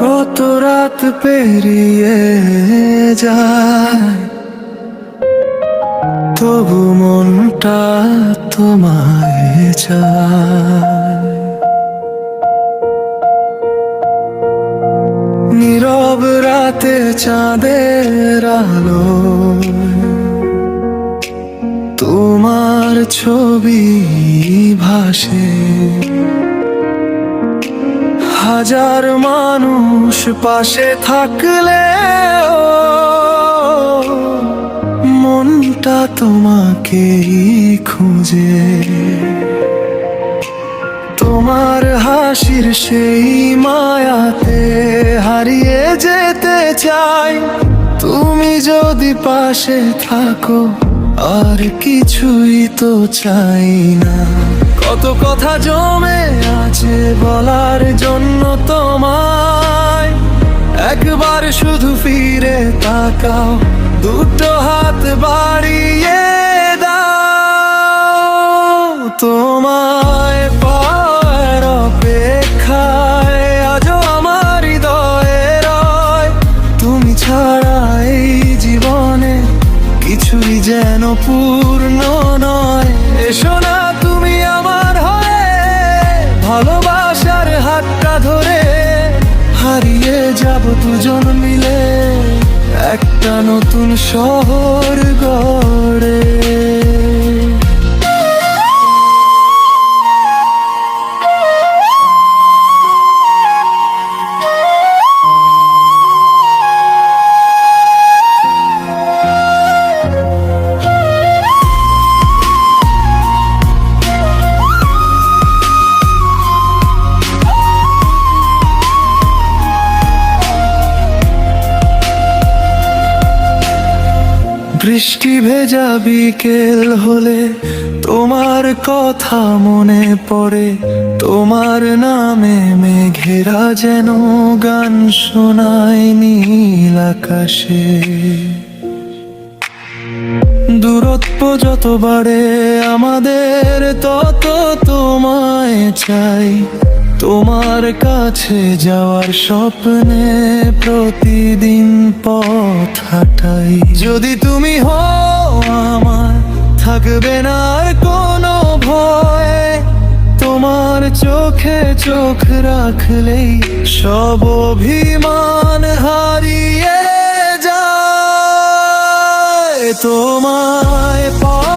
কত রাত পেরিয়ে যায়, তবু মনটা তোমায় চায়। নীরব রাতে চাঁদের আলো, তোমার ছবি ভাসে। হাজার মানুষ পাশে থাকলেও মনটা তোমাকেই খুঁজে। তোমার হাসির সেই মায়াতে হারিয়ে যেতে চাই। তুমি যদি পাশে থাকো আর কিছুই তো চাই না। কত কথা জমে আছে বলার জন্য তোমায়, একবার শুধু ফিরে তাকাও, দুটো হাত বাড়িয়ে দাও। তোমায় পাওয়ার অপেক্ষায় আজও আমার হৃদয়ে রয়। তুমি ছাড়া এই জীবনে কিছুই যেন পূর্ণ নয়। এসো না তুমি আমার হয়ে, ভালোবাসার হাতটা ধরে হারিয়ে যাব দুজন মিলে একটা নতুন শহর গড়ে। বৃষ্টি ভেজা বিকেল হলে তোমার কথা মনে পড়ে। তোমার নামে মেঘেরা যেন গান শোনায় নীল আকাশে। দূরত্ব যত বাড়ে আমাদের তত তোমায় চাই। তোমার কাছে যাওয়ার স্বপ্নে প্রতিদিন পথ হাঁটাই। যদি তুমি হও আমার, থাকবে না আর কোনো ভয়। তোমার চোখে চোখ রাখলেই সব অভিমান হারিয়ে যায়। তোমায়